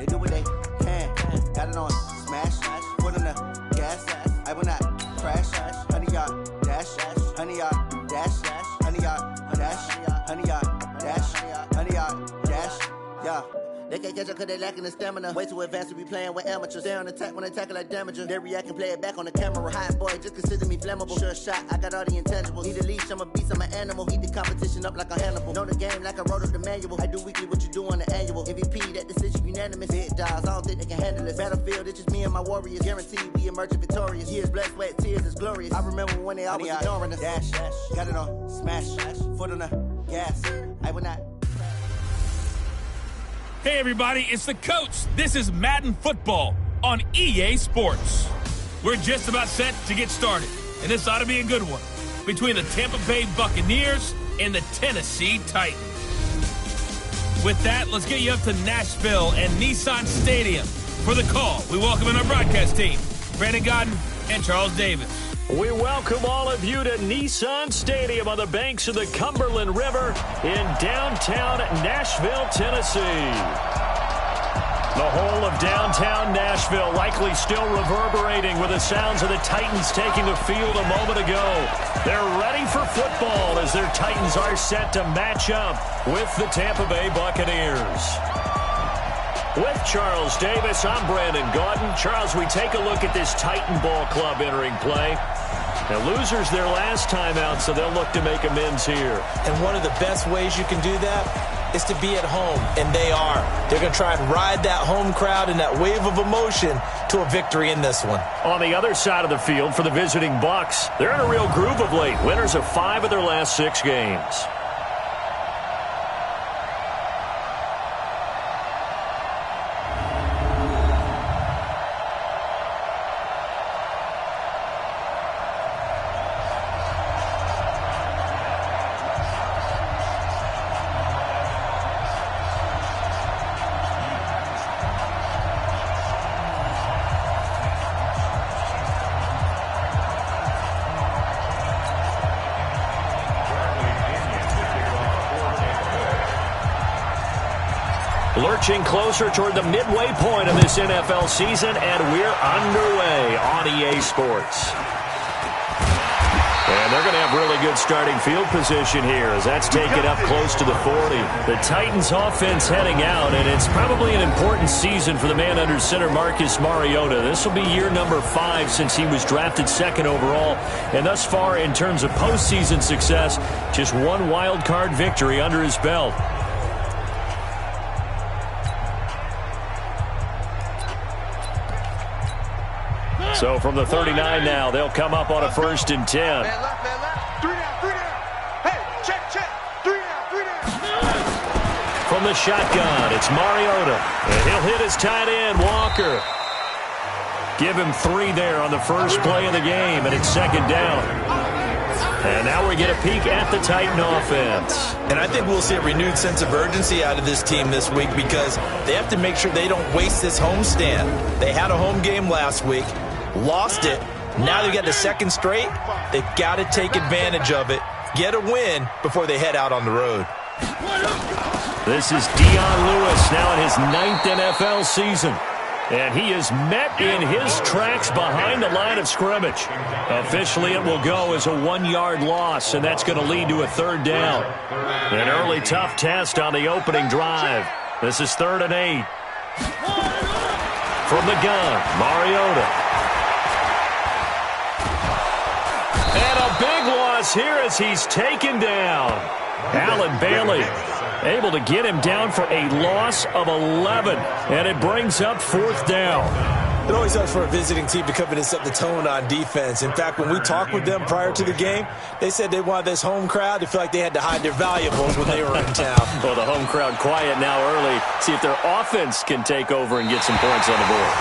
They do what they can. Got it on smash, foot on the gas. I will not crash. 100-yard dash, 100-yard dash, 100-yard dash, 100-yard dash, 100-yard dash. Yeah. They can't catch up cause they lacking the stamina. Way too advanced to be playing with amateurs. Stay on attack when they tackle like damager. They react and play it back on the camera. Hot boy, just consider me flammable. Sure shot, I got all the intangibles. Need a leash, I'm a beast, I'm an animal. Eat the competition up like a Hannibal. Know the game like I wrote up the manual. I do weekly what you do on the annual. MVP, that decision unanimous. Big dogs, I don't think they can handle this. Battlefield, it's just me and my warriors. Guaranteed we emerge victorious. Years, blood, sweat, tears, it's glorious. I remember when they always ignoring us. Dash, got it on smash, foot on the gas. I will not. Hey everybody, it's the coach. This is Madden Football on EA Sports. We're just about set to get started, and this ought to be a good one, between the Tampa Bay Buccaneers and the Tennessee Titans. With that, let's get you up to Nashville and Nissan Stadium. For the call, we welcome in our broadcast team, Brandon Godden and Charles Davis. We welcome all of you to Nissan Stadium on the banks of the Cumberland River in downtown Nashville, Tennessee. The whole of downtown Nashville likely still reverberating with the sounds of the Titans taking the field a moment ago. They're ready for football as their Titans are set to match up with the Tampa Bay Buccaneers. With Charles Davis, I'm Brandon Godden. Charles, we take a look at this Titan Ball Club entering play. Now, losers their last time out, so they'll look to make amends here. And one of the best ways you can do that is to be at home, and they are. They're going to try and ride that home crowd and that wave of emotion to a victory in this one. On the other side of the field for the visiting Bucs, they're in a real groove of late. Winners of 5 of their last 6 games. Lurching closer toward the midway point of this NFL season, and we're underway on EA Sports. And they're going to have really good starting field position here as that's taken up close to the 40. The Titans offense heading out, and it's probably an important season for the man under center, Marcus Mariota. This will be year number 5 since he was drafted 2nd overall, and thus far in terms of postseason success, just 1 wild card victory under his belt. So from the 39 now, they'll come up on a 1st and 10. Man left. 3 down. Hey, check. 3 down. From the shotgun, it's Mariota. And he'll hit his tight end, Walker. Give him 3 there on the first play of the game, and it's 2nd down. And now we get a peek at the Titan offense. And I think we'll see a renewed sense of urgency out of this team this week because they have to make sure they don't waste this homestand. They had a home game last week. Lost it. Now they've got the 2nd straight. They've got to take advantage of it, get a win before they head out on the road. This is Dion Lewis now in his 9th NFL season. And he is met in his tracks behind the line of scrimmage. Officially, it will go as a 1-yard loss, and that's going to lead to a 3rd down. An early tough test on the opening drive. This is 3rd and 8. From the gun, Mariota. And a big loss here as he's taken down. Allen Bailey able to get him down for a loss of 11. And it brings up 4th down. It always helps for a visiting team to come in and set the tone on defense. In fact, when we talked with them prior to the game, they said they wanted this home crowd to feel like they had to hide their valuables when they were in town. Well, the home crowd quiet now early. See if their offense can take over and get some points on the board.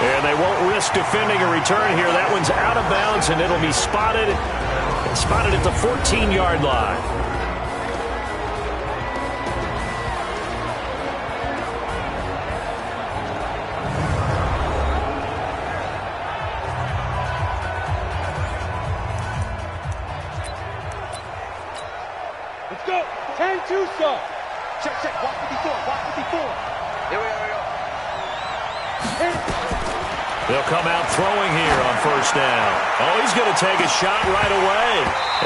And they won't risk defending a return here. That one's out of bounds, and it'll be spotted at the 14-yard line. Let's go. 10-2, sir. Check. Walk 54. Here we go. They'll come out throwing here on first down. Oh, he's going to take a shot right away.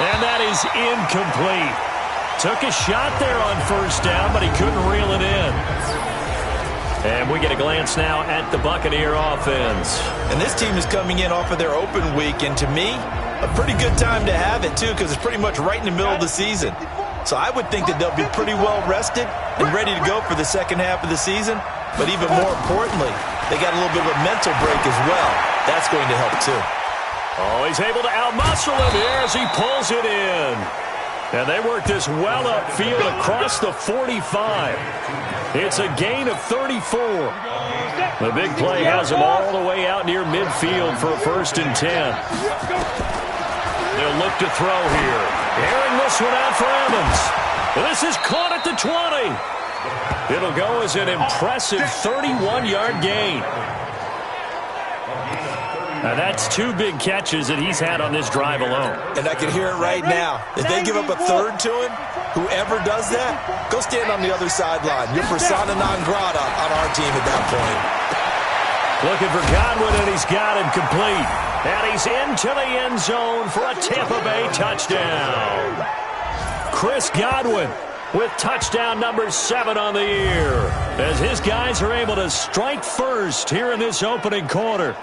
And that is incomplete. Took a shot there on first down, but he couldn't reel it in. And we get a glance now at the Buccaneer offense. And this team is coming in off of their open week, and to me, a pretty good time to have it, too, because it's pretty much right in the middle of the season. So I would think that they'll be pretty well rested and ready to go for the second half of the season. But even more importantly, they got a little bit of a mental break as well. That's going to help, too. Oh, he's able to outmuscle him here as he pulls it in. And they work this well upfield across the 45. It's a gain of 34. The big play has him all the way out near midfield for a 1st and 10. They'll look to throw here. Airing this one out for Evans. This is caught at the 20. It'll go as an impressive 31-yard gain. Now that's 2 big catches that he's had on this drive alone. And I can hear it right now. If they give up a 3rd to him, whoever does that, go stand on the other sideline. You're persona non grata on our team at that point. Looking for Godwin, and he's got him complete. And he's into the end zone for a Tampa Bay touchdown. Chris Godwin with touchdown number 7 on the year, as his guys are able to strike first here in this opening quarter.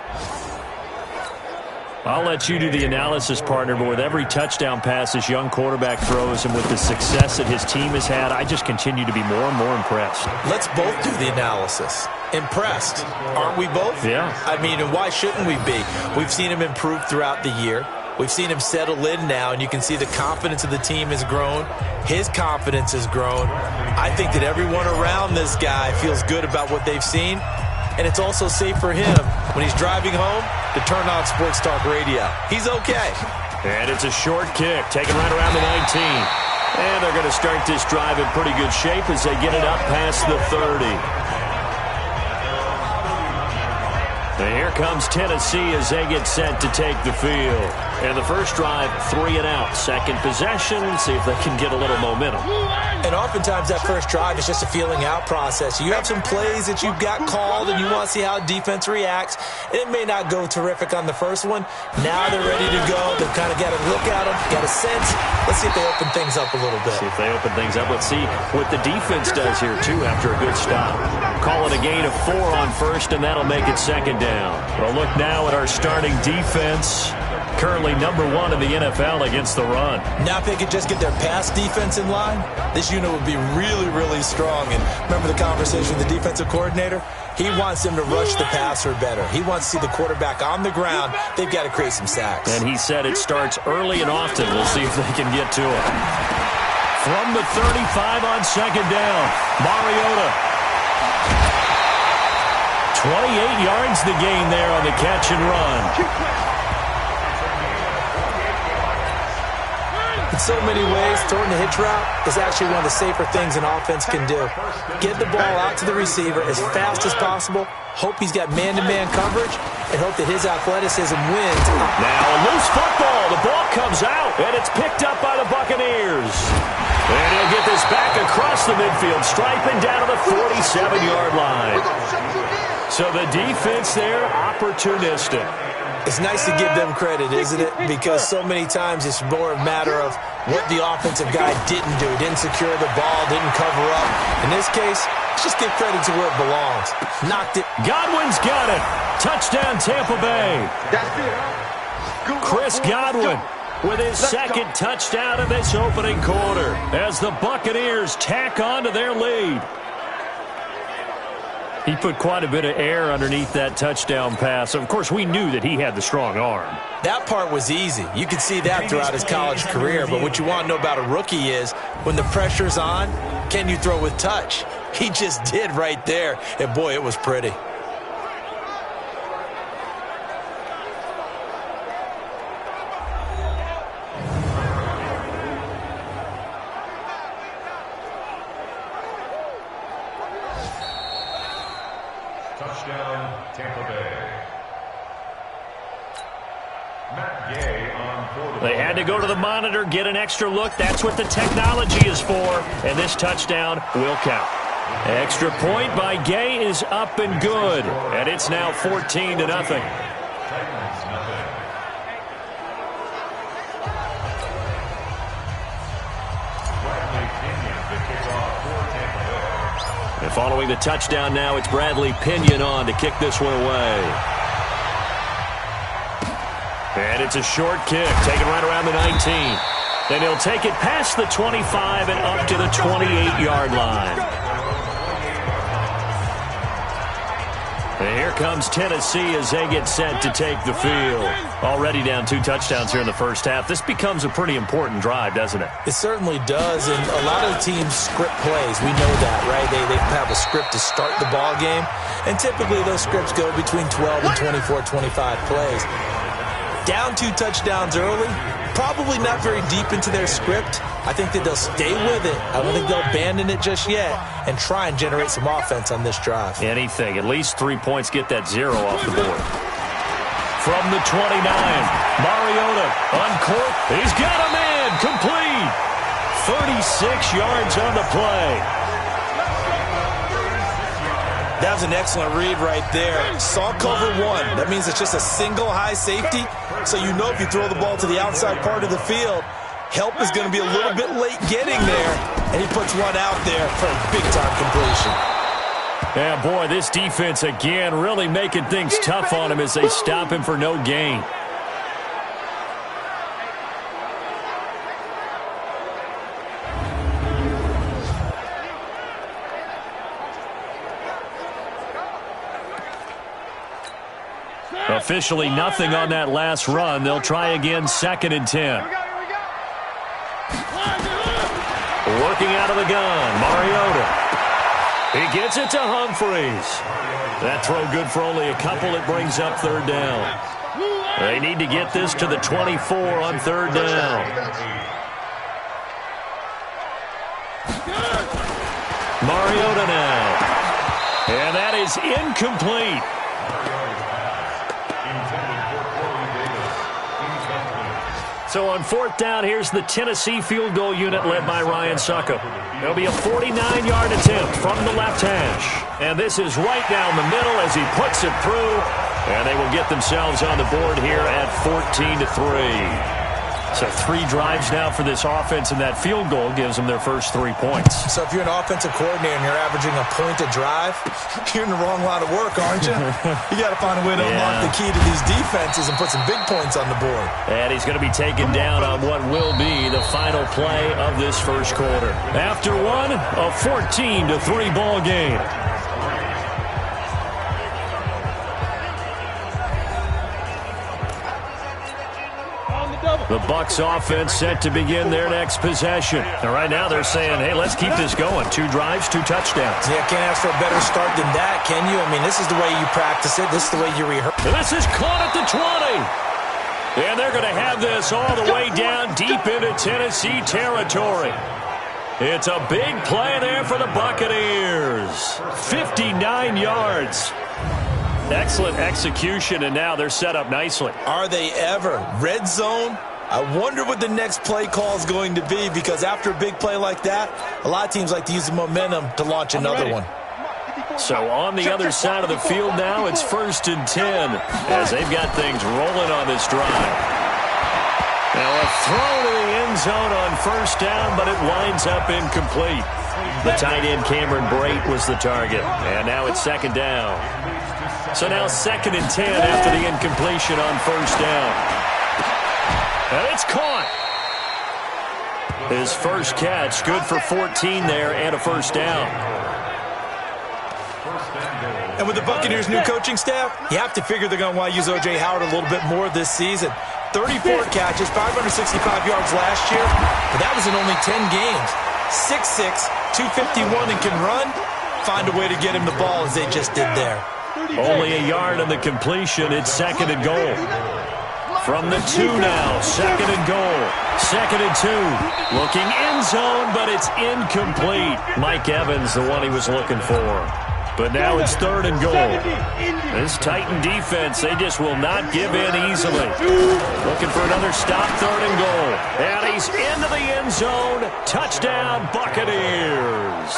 I'll let you do the analysis, partner, but with every touchdown pass this young quarterback throws and with the success that his team has had, I just continue to be more and more impressed. Let's both do the analysis. Impressed, aren't we both? Yeah. I mean, and why shouldn't we be? We've seen him improve throughout the year. We've seen him settle in now, and you can see the confidence of the team has grown. His confidence has grown. I think that everyone around this guy feels good about what they've seen. And it's also safe for him when he's driving home to turn on Sports Talk Radio. He's okay. And it's a short kick, taken right around the 19. And they're going to start this drive in pretty good shape as they get it up past the 30. And here comes Tennessee as they get set to take the field. And the first drive, 3 and out. Second possession, see if they can get a little momentum. And oftentimes that first drive is just a feeling out process. You have some plays that you've got called and you want to see how defense reacts. It may not go terrific on the first one. Now they're ready to go. They've kind of got to look at them, got a sense. Let's see if they open things up a little bit. See if they open things up. Let's see what the defense does here, too, after a good stop. Call it a gain of 4 on first, and that'll make it second down. Well, look now at our starting defense. Currently number 1 in the NFL against the run. Now if they could just get their pass defense in line, this unit would be really, really strong. And remember the conversation with the defensive coordinator? He wants them to rush the passer better. He wants to see the quarterback on the ground. They've got to create some sacks. And he said it starts early and often. We'll see if they can get to it. From the 35 on second down, Mariota. 28 yards the gain there on the catch and run. In so many ways, throwing the hitch route is actually one of the safer things an offense can do. Get the ball out to the receiver as fast as possible, hope he's got man-to-man coverage, and hope that his athleticism wins. Now a loose football. The ball comes out, and it's picked up by the Buccaneers. And he'll get this back across the midfield, striping down to the 47-yard line. So the defense there, opportunistic. It's nice to give them credit, isn't it? Because so many times it's more a matter of what the offensive guy didn't do. Didn't secure the ball, didn't cover up. In this case, let's just give credit to where it belongs. Knocked it. Godwin's got it. Touchdown, Tampa Bay. Chris Godwin with his second touchdown of this opening quarter as the Buccaneers tack on to their lead. He put quite a bit of air underneath that touchdown pass. Of course, we knew that he had the strong arm. That part was easy. You could see that throughout his college career. But what you want to know about a rookie is when the pressure's on, can you throw with touch? He just did right there. And, boy, it was pretty. Touchdown, Tampa Bay. Matt Gay on quarterback. They had to go to the monitor, get an extra look. That's what the technology is for. And this touchdown will count. Extra point by Gay is up and good. And it's now 14-0. And following the touchdown now, it's Bradley Pinion on to kick this one away. And it's a short kick, taken right around the 19. Then he'll take it past the 25 and up to the 28-yard line. And here comes Tennessee as they get set to take the field. Already down 2 touchdowns here in the first half. This becomes a pretty important drive, doesn't it? It certainly does, and a lot of the teams script plays. We know that, right? They have a script to start the ball game, and typically those scripts go between 12 and 24, 25 plays. Down 2 touchdowns early, probably not very deep into their script. I think that they'll stay with it. I don't think they'll abandon it just yet and try and generate some offense on this drive. Anything. At least 3 points, get that 0 off the board. From the 29, Mariota uncorked. He's got a man complete. 36 yards on the play. That was an excellent read right there. Saw cover 1. That means it's just a single high safety. So you know if you throw the ball to the outside part of the field, help is going to be a little bit late getting there. And he puts one out there for a big-time completion. Yeah, boy, this defense again really making things tough on him as they stop him for no gain. Officially nothing on that last run. They'll try again, 2nd and 10. Working out of the gun, Mariota. He gets it to Humphreys. That throw good for only a couple. It brings up 3rd down. They need to get this to the 24 on 3rd down. Mariota now. And that is incomplete. So on 4th down, here's the Tennessee field goal unit led by Ryan Succop. There'll be a 49-yard attempt from the left hash. And this is right down the middle as he puts it through. And they will get themselves on the board here at 14-3. So 3 drives now for this offense, and that field goal gives them their first 3 points. So if you're an offensive coordinator and you're averaging a point a drive, you're in the wrong line of work, aren't you? You got to find a way to unlock the key to these defenses and put some big points on the board. And he's going to be taken down on what will be the final play of this first quarter. After one, a 14-3 ball game. The Bucs offense set to begin their next possession. And right now they're saying, hey, let's keep this going. 2 drives, 2 touchdowns. Yeah, can't ask for a better start than that, can you? I mean, this is the way you practice it. This is the way you rehearse. And this is caught at the 20. And they're going to have this all the way down deep into Tennessee territory. It's a big play there for the Buccaneers. 59 yards. Excellent execution, and now they're set up nicely. Are they ever? Red zone? I wonder what the next play call is going to be, because after a big play like that, a lot of teams like to use the momentum to launch another one. So on the other side of the field now, it's 1st and 10 as they've got things rolling on this drive. Now a throw to the end zone on 1st down, but it winds up incomplete. The tight end Cameron Brate was the target, and now it's 2nd down. So now 2nd and 10 after the incompletion on 1st down. And it's caught. His first catch, good for 14 there and a 1st down. And with the Buccaneers' new coaching staff, you have to figure they're going to want to use O.J. Howard a little bit more this season. 34 catches, 565 yards last year, but that was in only 10 games. 6'6", 251, and can run. Find a way to get him the ball as they just did there. Only a yard on the completion. It's 2nd and goal. From the 2 now, 2nd and goal. 2nd and 2. Looking end zone, but it's incomplete. Mike Evans, the one he was looking for. But now it's 3rd and goal. This Titan defense, they just will not give in easily. Looking for another stop, 3rd and goal. And he's into the end zone. Touchdown, Buccaneers.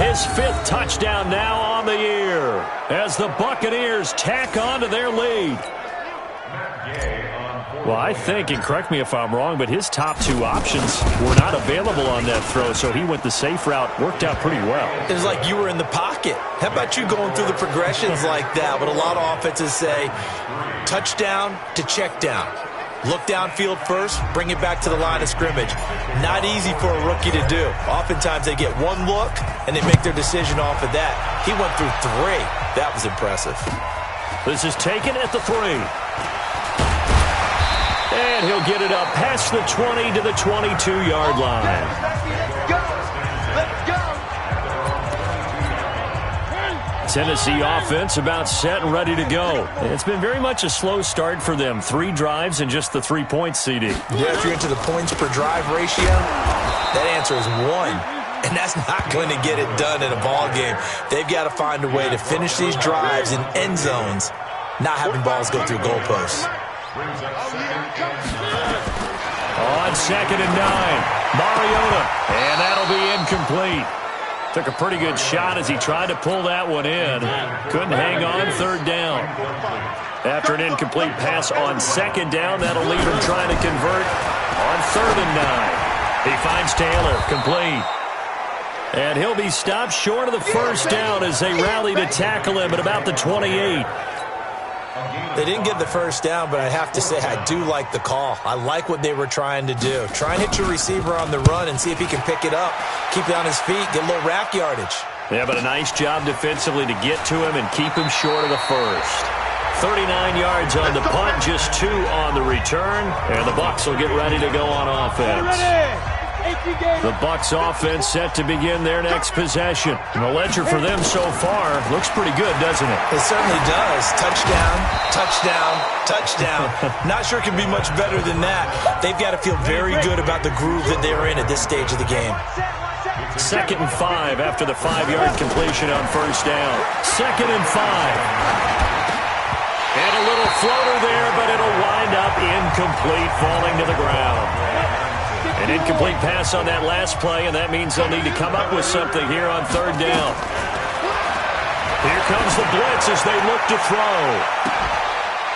his 5th touchdown now on the year, as the Buccaneers tack on to their lead. Well, I think, and correct me if I'm wrong, but his top 2 options were not available on that throw, so he went the safe route. Worked out pretty well. It was like you were in the pocket. How about you going through the progressions like that? But a lot of offenses say touchdown to check down. Look downfield first, bring it back to the line of scrimmage. Not easy for a rookie to do. Oftentimes they get one look, and they make their decision off of that. He went through 3. That was impressive. This is taken at the 3. And he'll get it up past the 20 to the 22-yard line. Let's go! Let's go! Tennessee offense about set and ready to go. It's been very much a slow start for them. 3 drives and just the 3 points, CD. Yeah, if you're into the points per drive ratio, that answer is 1. And that's not going to get it done in a ball game. They've got to find a way to finish these drives in end zones, not having balls go through goalposts. On 2nd and 9, Mariota, and that'll be incomplete. Took a pretty good shot as he tried to pull that one in. Couldn't hang on 3rd down. After an incomplete pass on 2nd down, that'll leave him trying to convert on 3rd and 9. He finds Taylor, complete. And he'll be stopped short of the 1st down as they rally to tackle him at about the 28. They didn't get the 1st down, but I have to say I do like the call. I like what they were trying to do. Try and hit your receiver on the run and see if he can pick it up. Keep it on his feet, get a little rack yardage. Yeah, but a nice job defensively to get to him and keep him short of the 1st. 39 yards on the punt, just 2 on the return, and the Bucs will get ready to go on offense. The Bucs offense set to begin their next possession. And the ledger for them so far looks pretty good, doesn't it? It certainly does. Touchdown, touchdown, touchdown. Not sure it can be much better than that. They've got to feel very good about the groove that they're in at this stage of the game. 2nd and 5 after the 5-yard completion on 1st down. 2nd and 5. And a little floater there, but it'll wind up incomplete, falling to the ground. An incomplete pass on that last play, and that means they'll need to come up with something here on 3rd down. Here comes the blitz as they look to throw.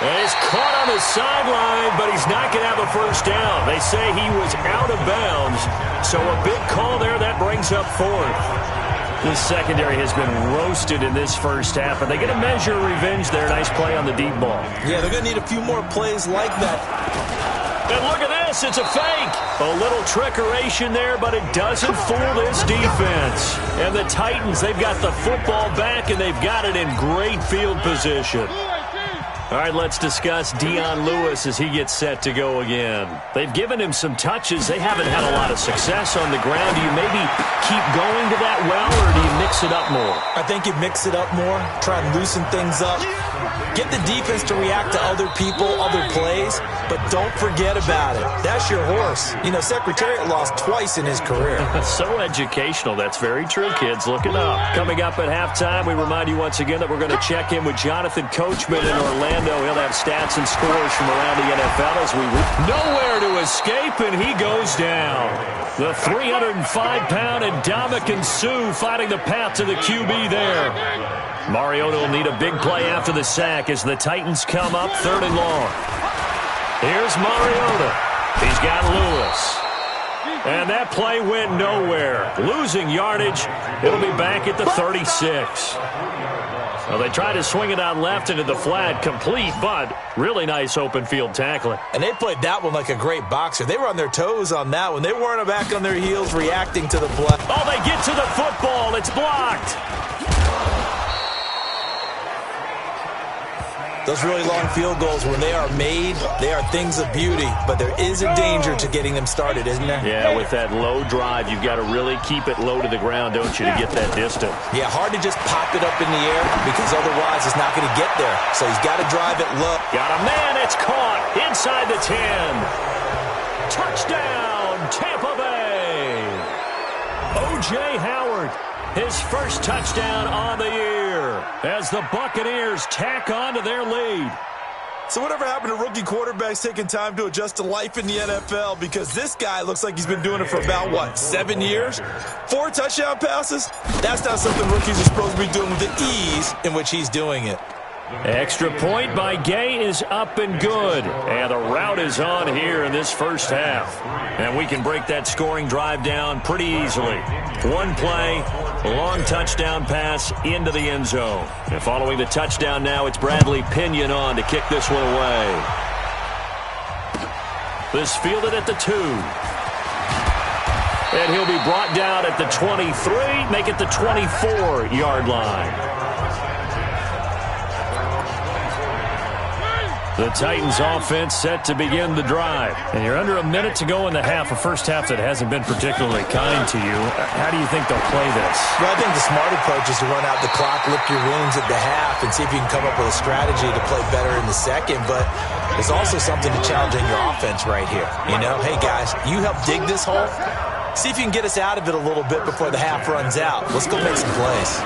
And he's caught on the sideline, but he's not going to have a 1st down. They say he was out of bounds, so a big call there that brings up 4th. This secondary has been roasted in this 1st half, and they get a measure of revenge there. Nice play on the deep ball. Yeah, they're going to need a few more plays like that. And look at this, it's a fake. A little trickeration there, but it doesn't fool this defense. And the Titans, they've got the football back, and they've got it in great field position. All right, let's discuss Dion Lewis as he gets set to go again. They've given him some touches. They haven't had a lot of success on the ground. Do you maybe keep going to that well, or do you mix it up more? I think you mix it up more, try and loosen things up. Get the defense to react to other people, other plays, but don't forget about it. That's your horse. You know, Secretariat lost twice in his career. So educational. That's very true, kids. Look it up. Coming up at halftime, we remind you once again that we're going to check in with Jonathan Coachman in Orlando. He'll have stats and scores from around the NFL as we nowhere to escape, and he goes down. The 305-pound Ndamukong Suh fighting the path to the QB there. Mariota will need a big play after the sack as the Titans come up 3rd and long. Here's Mariota. He's got Lewis. And that play went nowhere. Losing yardage. It'll be back at the 36. Well, they tried to swing it out left into the flat, complete, but really nice open field tackling. And they played that one like a great boxer. They were on their toes on that one. They weren't back on their heels reacting to the play. Oh, they get to the football. It's blocked. Those really long field goals, when they are made, they are things of beauty. But there is a danger to getting them started, isn't there? Yeah, with that low drive, you've got to really keep it low to the ground, don't you, to get that distance. Yeah, hard to just pop it up in the air because otherwise it's not going to get there. So he's got to drive it low. Got a man, it's caught inside the 10. Touchdown, Tampa Bay. O.J. Howard, his first touchdown on the year as the Buccaneers tack on to their lead. So whatever happened to rookie quarterbacks taking time to adjust to life in the NFL? Because this guy looks like he's been doing it for about, 7 years? 4 touchdown passes? That's not something rookies are supposed to be doing with the ease in which he's doing it. Extra point by Gay is up and good. And the route is on here in this first half. And we can break that scoring drive down pretty easily. One play, long touchdown pass into the end zone. And following the touchdown now, it's Bradley Pinion on to kick this one away. This fielded at the 2. And he'll be brought down at the 23, make it the 24-yard line. The Titans offense set to begin the drive. And you're under a minute to go in the half, a first half that hasn't been particularly kind to you. How do you think they'll play this? Well, I think the smart approach is to run out the clock, lick your wounds at the half, and see if you can come up with a strategy to play better in the second. But there's also something to challenge in your offense right here. You know, hey, guys, you help dig this hole. See if you can get us out of it a little bit before the half runs out. Let's go make some plays.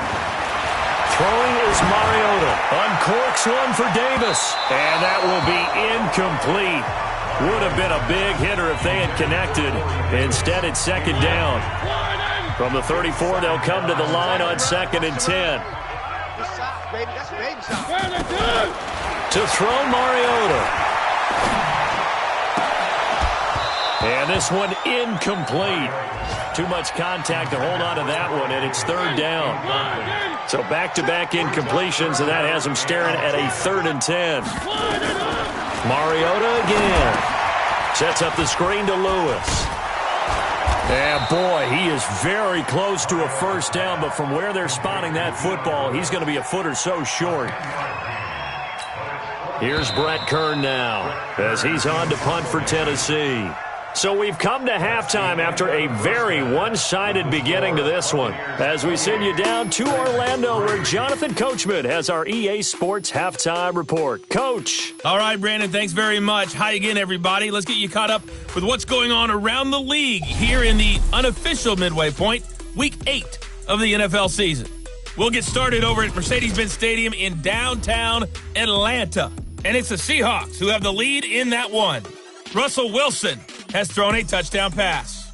Throwing is Mariota. Uncorks one for Davis. And that will be incomplete. Would have been a big hitter if they had connected. Instead, it's second down. From the 34, they'll come to the line on 2nd and 10. To throw Mariota. And this one incomplete. Too much contact to hold on to that one, and it's 3rd down. So back-to-back incompletions, and that has them staring at a 3rd and 10. Mariota again. Sets up the screen to Lewis. And boy, he is very close to a first down, but from where they're spotting that football, he's going to be a foot or so short. Here's Brett Kern now, as he's on to punt for Tennessee. So we've come to halftime after a very one-sided beginning to this one. As we send you down to Orlando, where Jonathan Coachman has our EA Sports Halftime Report. Coach. All right, Brandon, thanks very much. Hi again, everybody. Let's get you caught up with what's going on around the league here in the unofficial midway point, Week 8 of the NFL season. We'll get started over at Mercedes-Benz Stadium in downtown Atlanta. And it's the Seahawks who have the lead in that one. Russell Wilson has thrown a touchdown pass.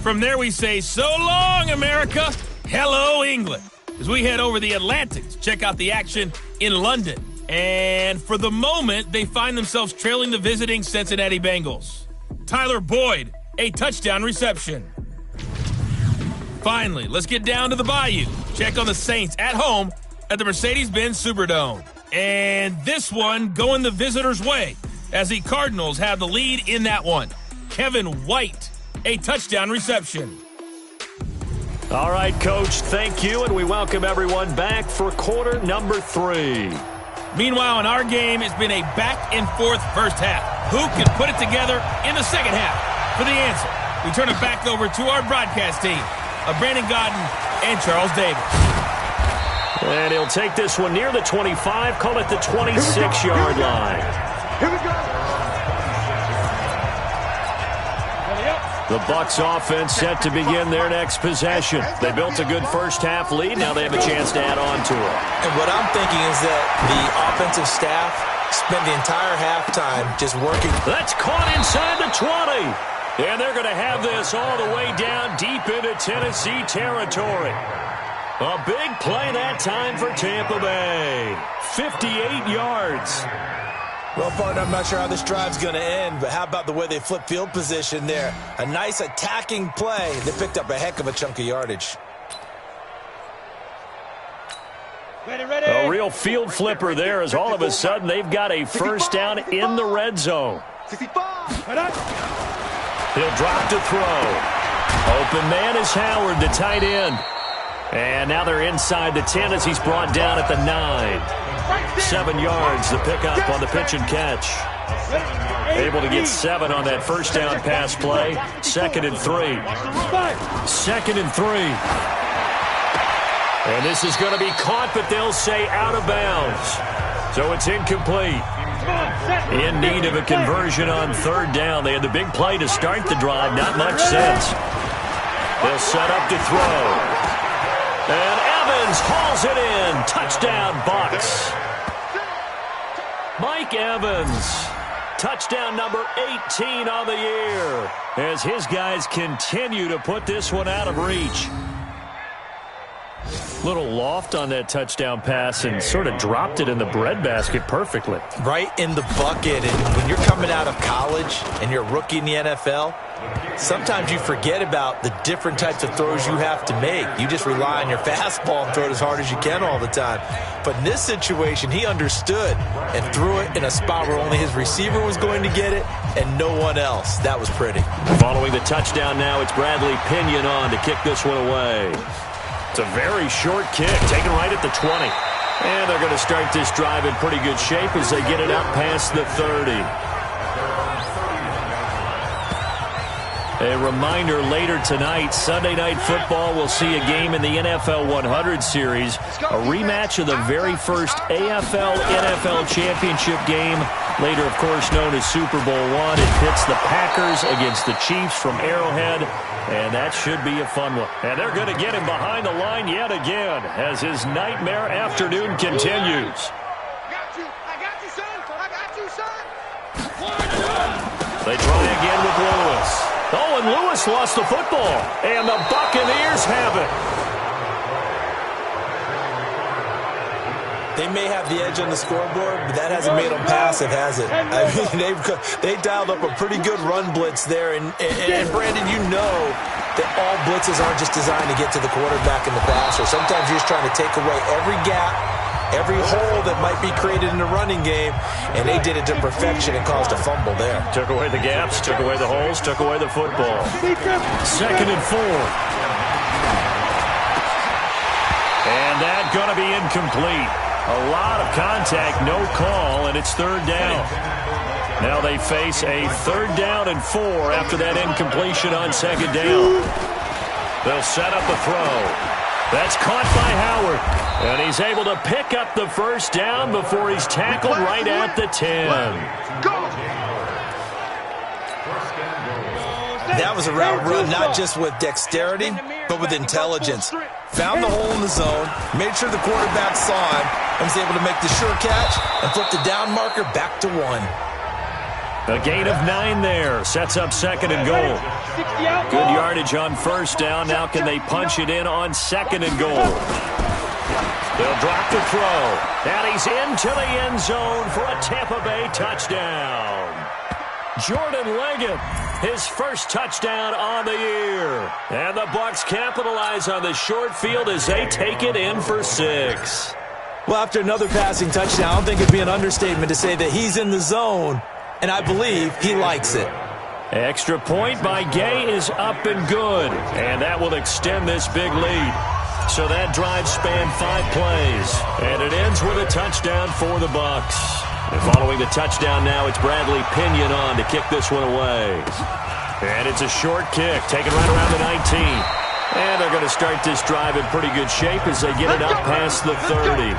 From there we say, so long, America. Hello, England. As we head over the Atlantic to check out the action in London. And for the moment, they find themselves trailing the visiting Cincinnati Bengals. Tyler Boyd, a touchdown reception. Finally, let's get down to the Bayou. Check on the Saints at home at the Mercedes-Benz Superdome. And this one going the visitors' way, as the Cardinals have the lead in that one. Kevin White, a touchdown reception. All right, Coach, thank you, and we welcome everyone back for quarter number 3. Meanwhile, in our game, it's been a back-and-forth first half. Who can put it together in the second half? For the answer, we turn it back over to our broadcast team of Brandon Godden and Charles Davis. And he'll take this one near the 25, call it the 26-yard line. Here we go. The Bucs offense set to begin their next possession. They built a good first half lead. Now they have a chance to add on to it. And what I'm thinking is that the offensive staff spent the entire halftime just working. That's caught inside the 20. And they're going to have this all the way down deep into Tennessee territory. A big play that time for Tampa Bay. 58 yards. Well, partner, I'm not sure how this drive's going to end, but how about the way they flip field position there? A nice attacking play. They picked up a heck of a chunk of yardage. Ready. A real field flipper there, as all of a sudden they've got a first down in the red zone. 65. He'll drop to throw. Open man is Howard, the tight end. And now they're inside the 10 as he's brought down at the 9. 7 yards, the pickup on the pitch and catch. Able to get 7 on that first down pass play. 2nd and 3. 2nd and 3. And this is going to be caught, but they'll say out of bounds. So it's incomplete. In need of a conversion on 3rd down. They had the big play to start the drive. Not much sense. They'll set up to throw. And Evans hauls it in. Touchdown, Bucs. Mike Evans. Touchdown number 18 on the year as his guys continue to put this one out of reach. Little loft on that touchdown pass and sort of dropped it in the breadbasket perfectly. Right in the bucket. And when you're coming out of college and you're a rookie in the NFL, sometimes you forget about the different types of throws you have to make. You just rely on your fastball and throw it as hard as you can all the time. But in this situation, he understood and threw it in a spot where only his receiver was going to get it and no one else. That was pretty. Following the touchdown now, it's Bradley Pinion on to kick this one away. It's a very short kick, taken right at the 20. And they're going to start this drive in pretty good shape as they get it out past the 30. A reminder, later tonight, Sunday Night Football will see a game in the NFL 100 Series, a rematch of the very first AFL-NFL Championship game, later, of course, known as Super Bowl I. It pits the Packers against the Chiefs from Arrowhead, and that should be a fun one. And they're going to get him behind the line yet again as his nightmare afternoon continues. I got you, son. I got you, son. They try again with Lewis. Oh, and Lewis lost the football, and the Buccaneers have it. They may have the edge on the scoreboard, but that hasn't made them passive, has it? I mean, they dialed up a pretty good run blitz there. And Brandon, you know that all blitzes aren't just designed to get to the quarterback in the passer. Sometimes you're just trying to take away every gap, every hole that might be created in the running game, and they did it to perfection and caused a fumble there. Took away the gaps, took away the holes, took away the football. 2nd and 4. And that's going to be incomplete. A lot of contact, no call, and it's 3rd down. Now they face a 3rd down and 4 after that incompletion on 2nd down. They'll set up a throw. That's caught by Howard, and he's able to pick up the 1st down before he's tackled right at the 10. That was a route run, not just with dexterity, but with intelligence. Found the hole in the zone, made sure the quarterback saw him, and was able to make the sure catch and flip the down marker back to 1. A gain of 9 there. Sets up 2nd and goal. Good yardage on 1st down. Now can they punch it in on 2nd and goal? They'll drop the throw. And he's into the end zone for a Tampa Bay touchdown. Jordan Leggett, his first touchdown on the year. And the Bucs capitalize on the short field as they take it in for 6. Well, after another passing touchdown, I don't think it'd be an understatement to say that he's in the zone, and I believe he likes it. Extra point by Gay is up and good, and that will extend this big lead. So that drive spanned 5 plays, and it ends with a touchdown for the Bucs. And following the touchdown now, it's Bradley Pinion on to kick this one away. And it's a short kick, taken right around the 19. And they're going to start this drive in pretty good shape as they get it up past the 30.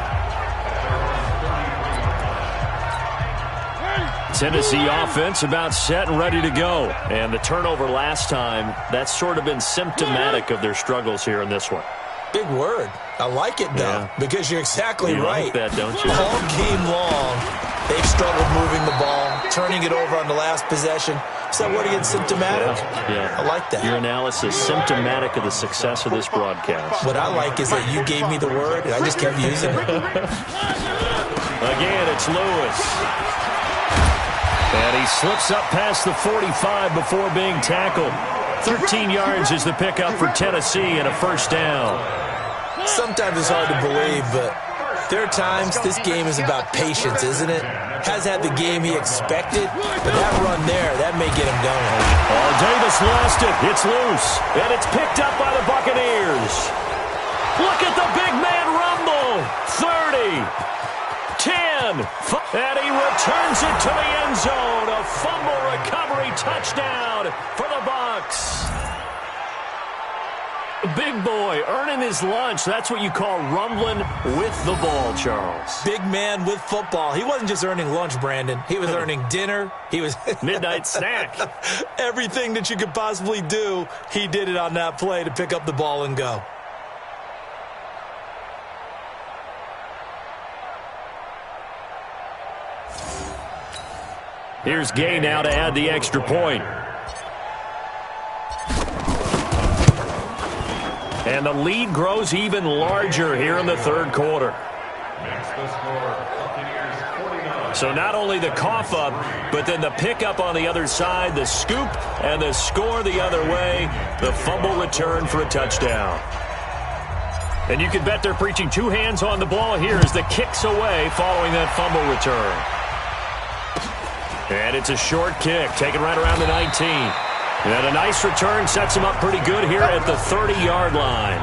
Tennessee offense about set and ready to go. And the turnover last time, that's sort of been symptomatic of their struggles here in this one. Big word. I like it, though, because you're exactly right. Like that, don't you? All game long, they've struggled moving the ball, turning it over on the last possession. Is that word again, symptomatic? Yeah. I like that. Your analysis, symptomatic of the success of this broadcast. What I like is that you gave me the word, and I just kept using it. Again, it's Lewis. And he slips up past the 45 before being tackled. 13 yards is the pickup for Tennessee and a 1st down. Sometimes it's hard to believe, but there are times this game is about patience, isn't it? Has had the game he expected, but that run there, that may get him going. Oh, Davis lost it. It's loose, and it's picked up by the Buccaneers. Look at the big man rumble. 30, 10, and he returns it to the end zone. A fumble recovery touchdown for the Bucs. Big boy earning his lunch. That's what you call rumbling with the ball, Charles. Big man with football. He wasn't just earning lunch, Brandon. He was earning dinner. He was midnight snack. Everything that you could possibly do, he did it on that play to pick up the ball and go. Here's Gay now to add the extra point. And the lead grows even larger here in the third quarter. Makes the score Buccaneers 49. So not only the cough up, but then the pickup on the other side, the scoop, and the score the other way, the fumble return for a touchdown. And you can bet they're preaching two hands on the ball here as the kick's away following that fumble return. And it's a short kick, taken right around the 19. And a nice return sets him up pretty good here at the 30-yard line.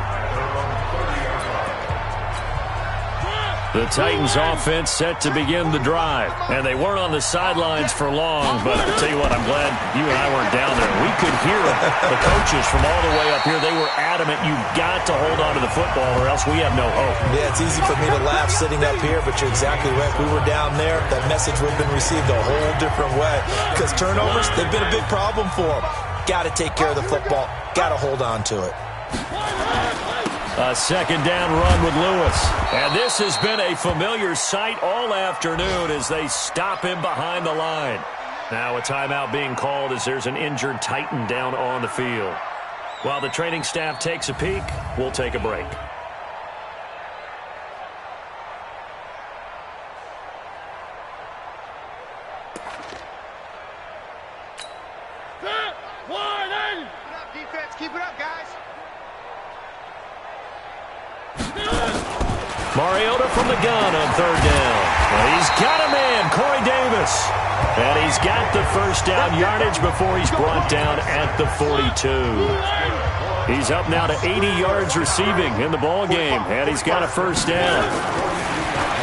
The Titans offense set to begin the drive. And they weren't on the sidelines for long, but I'll tell you what, I'm glad you and I weren't down there. We could hear the coaches from all the way up here. They were adamant, you've got to hold on to the football or else we have no hope. Yeah, it's easy for me to laugh sitting up here, but you're exactly right. If we were down there, that message would have been received a whole different way. Because turnovers, they've been a big problem for them. Got to take care of the football. Got to hold on to it. A second down run with Lewis. And this has been a familiar sight all afternoon as they stop him behind the line. Now a timeout being called as there's an injured Titan down on the field. While the training staff takes a peek, we'll take a break. Defense, keep it up, guys. Mariota from the gun on third down. Well, he's got a man, Corey Davis. And he's got the first down yardage before he's brought down at the 42. He's up now to 80 yards receiving in the ball game, and he's got a first down.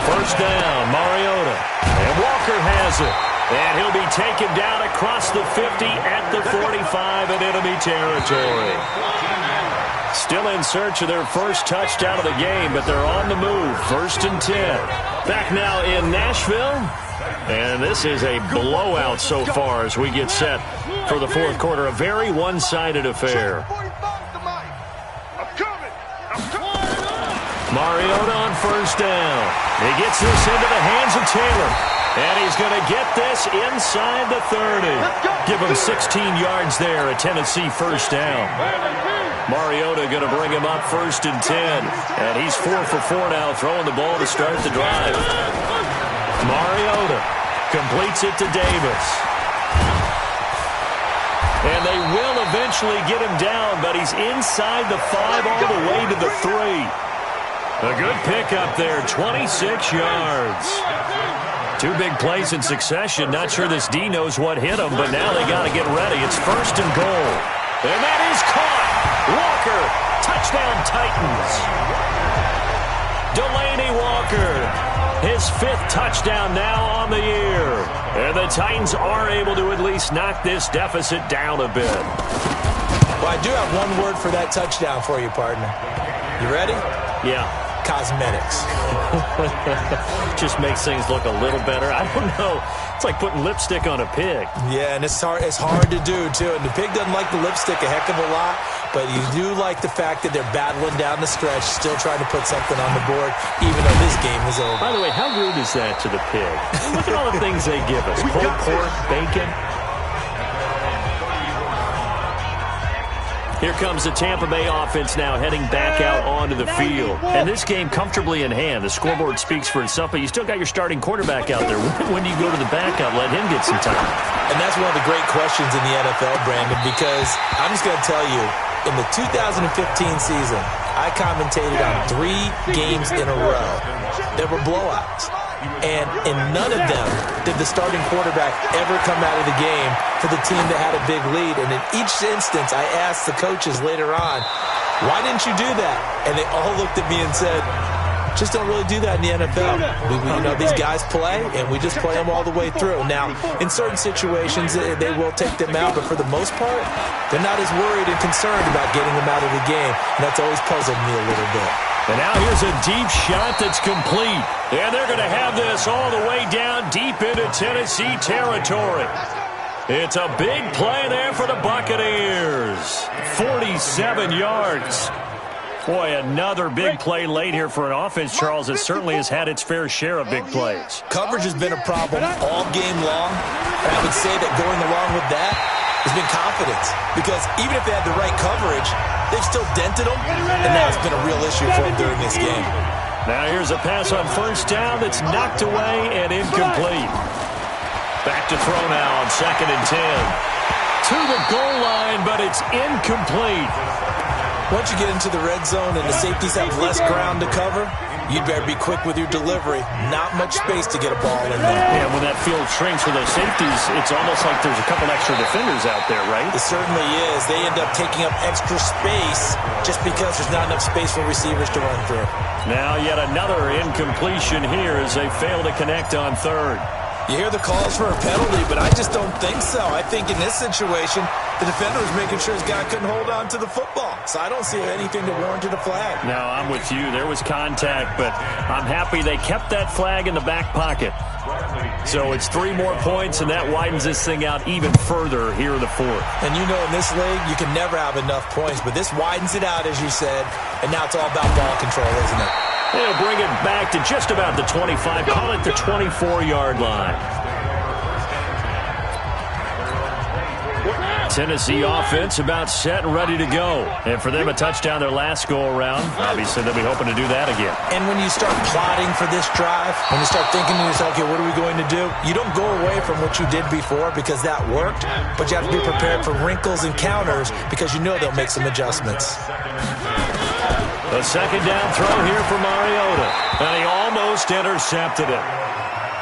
First down, Mariota. And Walker has it. And he'll be taken down across the 50 at the 45 in enemy territory. Still in search of their first touchdown of the game, but they're on the move. First and 10. Back now in Nashville. And this is a blowout so far as we get set for the fourth quarter. A very one-sided affair. Mariota on first down. He gets this into the hands of Taylor. And he's going to get this inside the 30. Give him 16 yards there, a Tennessee first down. Mariota going to bring him up first and 10. And he's 4 for 4 now, throwing the ball to start the drive. Mariota completes it to Davis. And they will eventually get him down, but he's inside the 5 all the way to the 3. A good pickup there, 26 yards. Two big plays in succession. Not sure this D knows what hit him, but now they got to get ready. It's first and goal. And that is caught. Walker, touchdown Titans. Delaney Walker, his 5th touchdown now on the year. And the Titans are able to at least knock this deficit down a bit. Well, I do have one word for that touchdown for you, partner. You ready? Yeah. Cosmetics. Just makes things look a little better. I don't know. It's like putting lipstick on a pig. Yeah, and it's hard to do, too. And the pig doesn't like the lipstick a heck of a lot, but you do like the fact that they're battling down the stretch, still trying to put something on the board, even though this game is over. By the way, how rude is that to the pig? Look at all the things they give us. Pulled pork, bacon. Here comes the Tampa Bay offense now heading back out onto the field. And this game comfortably in hand. The scoreboard speaks for itself, but you still got your starting quarterback out there. When do you go to the backup, let him get some time? And that's one of the great questions in the NFL, Brandon, because I'm just going to tell you, in the 2015 season, I commentated on 3 games in a row. There were blowouts. And in none of them did the starting quarterback ever come out of the game for the team that had a big lead. And in each instance, I asked the coaches later on, why didn't you do that? And they all looked at me and said, just don't really do that in the NFL. These guys play, and we just play them all the way through. Now, in certain situations, they will take them out, but for the most part, they're not as worried and concerned about getting them out of the game. And that's always puzzled me a little bit. And now here's a deep shot that's complete. And they're going to have this all the way down deep into Tennessee territory. It's a big play there for the Buccaneers. 47 yards. Boy, another big play late here for an offense, Charles, that certainly has had its fair share of big plays. Coverage has been a problem all game long. And I would say that going along with that has been confidence. Because even if they had the right coverage, they've still dented them. And now it's been a real issue for them during this game. Now here's a pass on first down that's knocked away and incomplete. Back to throw now on 2nd and 10. To the goal line, but it's incomplete. Once you get into the red zone and the safeties have less ground to cover, you'd better be quick with your delivery. Not much space to get a ball in there. Yeah, when that field shrinks with those safeties, it's almost like there's a couple extra defenders out there, right? It certainly is. They end up taking up extra space just because there's not enough space for receivers to run through. Now yet another incompletion here as they fail to connect on 3rd. You hear the calls for a penalty, but I just don't think so. I think in this situation, the defender was making sure his guy couldn't hold on to the football. So I don't see anything to warrant a flag. No, I'm with you. There was contact, but I'm happy they kept that flag in the back pocket. So it's 3 more points, and that widens this thing out even further here in the 4th. And you know in this league, you can never have enough points, but this widens it out, as you said, and now it's all about ball control, isn't it? They'll bring it back to just about the 25, call it the 24-yard line. Tennessee offense about set and ready to go. And for them, a touchdown their last go-around. Obviously, they'll be hoping to do that again. And when you start plotting for this drive, when you start thinking to yourself, okay, what are we going to do? You don't go away from what you did before because that worked, but you have to be prepared for wrinkles and counters because you know they'll make some adjustments. A 2nd down throw here for Mariota. And he almost intercepted it.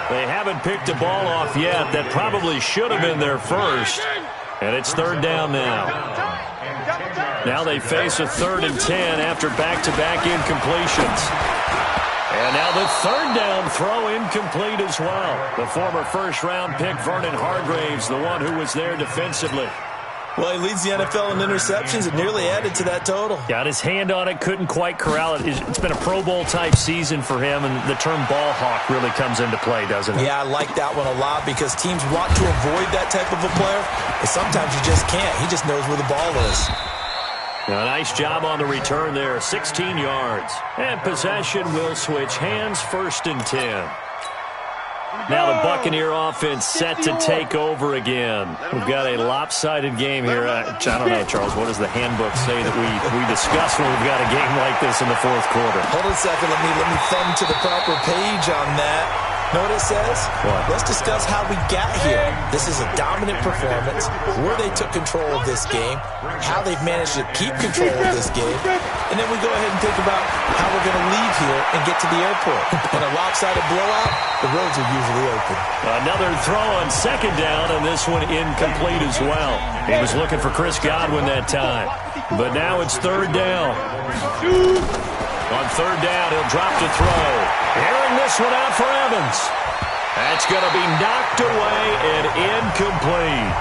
They haven't picked a ball off yet. That probably should have been their first. And it's 3rd down now. Now they face a 3rd and 10 after back-to-back incompletions. And now the 3rd down throw incomplete as well. The former first-round pick, Vernon Hargraves, the one who was there defensively. Well, he leads the NFL in interceptions and nearly added to that total. Got his hand on it, couldn't quite corral it. It's been a Pro Bowl-type season for him, and the term ball hawk really comes into play, doesn't it? Yeah, I like that one a lot because teams want to avoid that type of a player, but sometimes you just can't. He just knows where the ball is. A nice job on the return there, 16 yards. And possession will switch hands, 1st and 10. Now the Buccaneer offense set to take over again. We've got a lopsided game here. I don't know, Charles, what does the handbook say that we discuss when we've got a game like this in the 4th quarter? Hold on a second. Let me thumb to the proper page on that. Know what it says? What? Let's discuss how we got here. This is a dominant performance, where they took control of this game, how they've managed to keep control of this game, and then we go ahead and think about how we're going to leave here and get to the airport. In a lopsided blowout, the roads are usually open. Another throw on 2nd down, and this one incomplete as well. He was looking for Chris Godwin that time. But now it's 3rd down. On 3rd down, he'll drop to throw. Airing this one out for Evans. That's going to be knocked away and incomplete.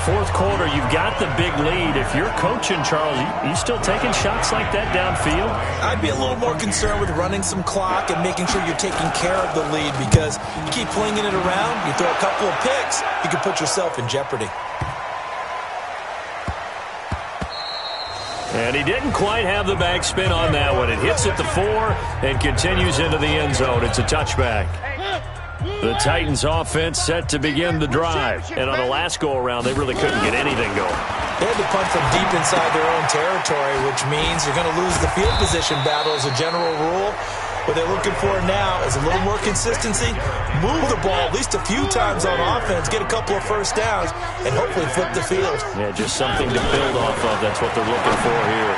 4th quarter, you've got the big lead. If you're coaching, Charles, you still taking shots like that downfield? I'd be a little more concerned with running some clock and making sure you're taking care of the lead because you keep flinging it around, you throw a couple of picks, you can put yourself in jeopardy. And he didn't quite have the backspin on that one. It hits at the 4 and continues into the end zone. It's a touchback. The Titans offense set to begin the drive. And on the last go-around, they really couldn't get anything going. They had to punt from deep inside their own territory, which means you're going to lose the field position battle as a general rule. What they're looking for now is a little more consistency, move the ball at least a few times on offense, get a couple of first downs, and hopefully flip the field. Yeah, just something to build off of. That's what they're looking for here.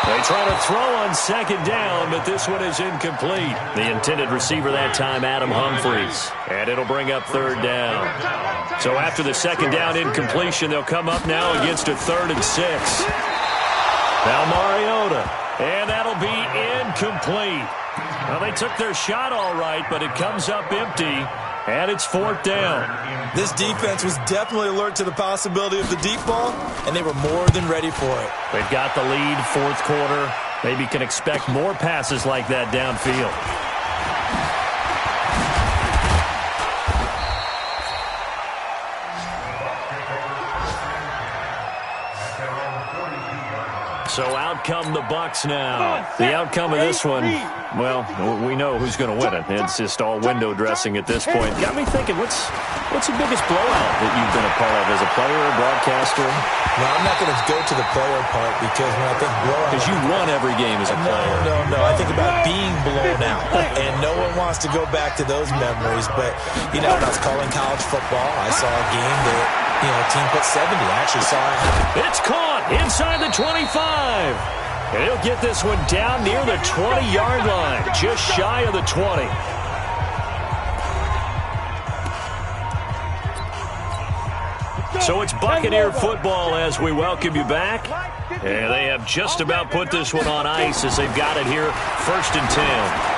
They try to throw on 2nd down, but this one is incomplete. The intended receiver that time, Adam Humphries. And it'll bring up 3rd down. So after the 2nd down incompletion, they'll come up now against a 3rd and 6. Now Mariota. And that'll be incomplete. Well, they took their shot all right, but it comes up empty, and it's 4th down. This defense was definitely alert to the possibility of the deep ball, and they were more than ready for it. They've got the lead, 4th quarter. Maybe can expect more passes like that downfield. So out come the Bucks now. The outcome of this one, well, we know who's going to win it. It's just all window dressing at this point. Got me thinking, what's the biggest blowout that you've been a part of as a player or broadcaster? No, I'm not going to go to the player part because when I think blowout... Because you won every game as a player. No. I think about being blown out. And no one wants to go back to those memories. But, when I was calling college football, I saw a game that, a team put 70. I actually saw it happen. It's caught inside the 25. And he'll get this one down near the 20-yard line, just shy of the 20. So it's Buccaneer football as we welcome you back. And they have just about put this one on ice as they've got it here, 1st and 10.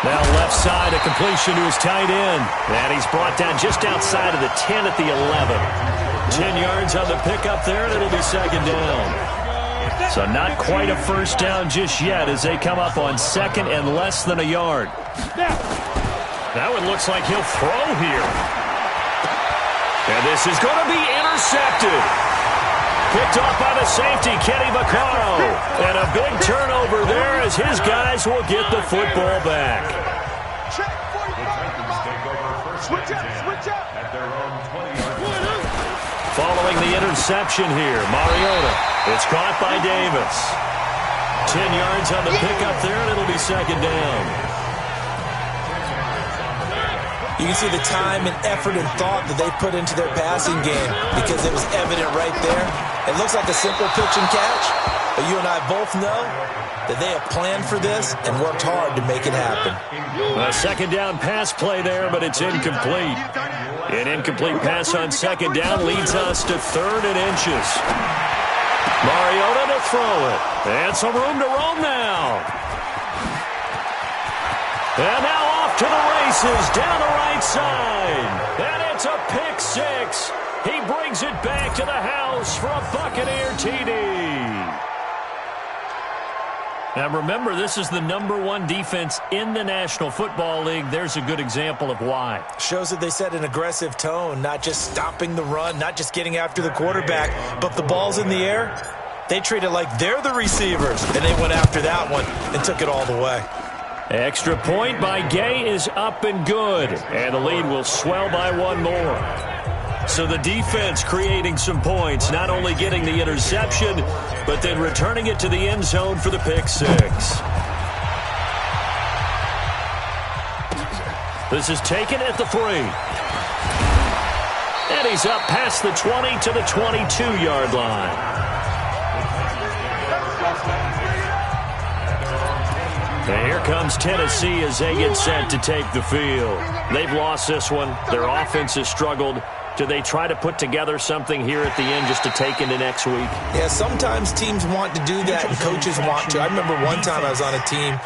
Now left side, a completion to his tight end. And he's brought down just outside of the 10 at the 11. 10 yards on the pickup there, and it'll be 2nd down. So not quite a 1st down just yet as they come up on 2nd and less than a yard. That one looks like he'll throw here. And this is going to be intercepted. Picked off by the safety, Kenny Vaccaro. And a big turnover there as his guys will get the football back. Check 45. Switch up. At their own 20-yard line. Following the interception here, Mariota. It's caught by Davis. 10 yards on the pickup there, and it'll be 2nd down. You can see the time and effort and thought that they put into their passing game because it was evident right there. It looks like a simple pitch and catch, but you and I both know that they have planned for this and worked hard to make it happen. A 2nd down pass play there, but it's incomplete. An incomplete pass on 2nd down leads us to 3rd and inches. Mariota to throw it. And some room to roam now. And now off to the races down the right side. And it's a pick 6. He brings it back to the house for a Buccaneer TD. Now remember, this is the #1 defense in the National Football League. There's a good example of why. Shows that they set an aggressive tone, not just stopping the run, not just getting after the quarterback, but if the ball's in the air, they treat it like they're the receivers. And they went after that one and took it all the way. Extra point by Gay is up and good. And the lead will swell by 1 more. So the defense creating some points, not only getting the interception, but then returning it to the end zone for the pick 6. This is taken at the 3. And he's up past the 20 to the 22-yard line. And here comes Tennessee as they get set to take the field. They've lost this one. Their offense has struggled. Do they try to put together something here at the end just to take into next week? Yeah, sometimes teams want to do that and coaches want to. I remember one time I was on a team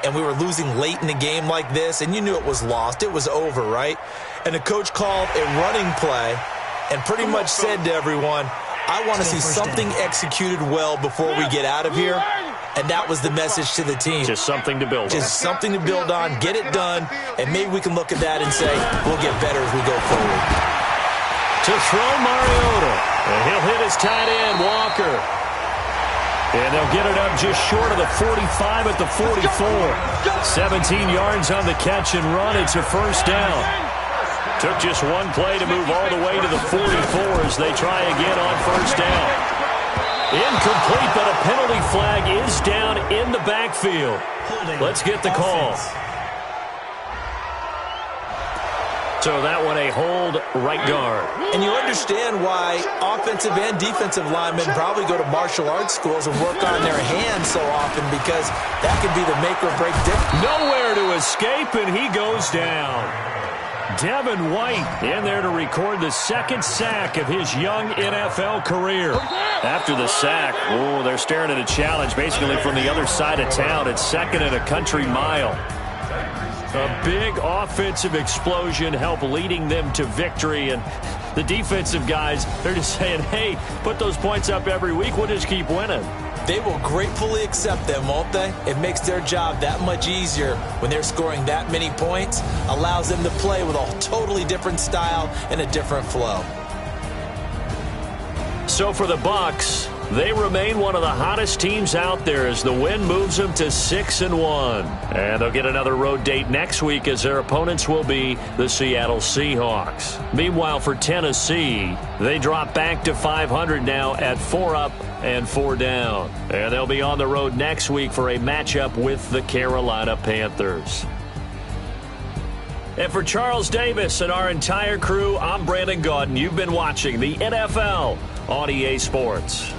and we were losing late in a game like this, and you knew it was lost. It was over, right? And the coach called a running play and pretty much said to everyone, I want to see something executed well before we get out of here. And that was the message to the team. Just something to build on. Just something to build on, get it done, and maybe we can look at that and say, we'll get better as we go forward. To throw Mariota. And he'll hit his tight end, Walker. And they'll get it up just short of the 45 at the 44. 17 yards on the catch and run. It's a 1st down. Took just one play to move all the way to the 44 as they try again on 1st down. Incomplete, but a penalty flag is down in the backfield. Let's get the call. So that one a hold right guard. And you understand why offensive and defensive linemen probably go to martial arts schools and work on their hands so often, because that could be the make or break difference. Nowhere to escape, and he goes down. Devin White in there to record the 2nd sack of his young NFL career. After the sack, they're staring at a challenge basically from the other side of town. It's 2nd and a country mile. A big offensive explosion helped leading them to victory. And the defensive guys, they're just saying, hey, put those points up every week. We'll just keep winning. They will gratefully accept them, won't they? It makes their job that much easier when they're scoring that many points. Allows them to play with a totally different style and a different flow. So for the Bucs, They remain one of the hottest teams out there as the win moves them to 6-1. And they'll get another road date next week as their opponents will be the Seattle Seahawks. Meanwhile, for Tennessee, they drop back to 500 now at 4 up and 4 down. And they'll be on the road next week for a matchup with the Carolina Panthers. And for Charles Davis and our entire crew, I'm Brandon Gaudin. You've been watching the NFL on EA Sports.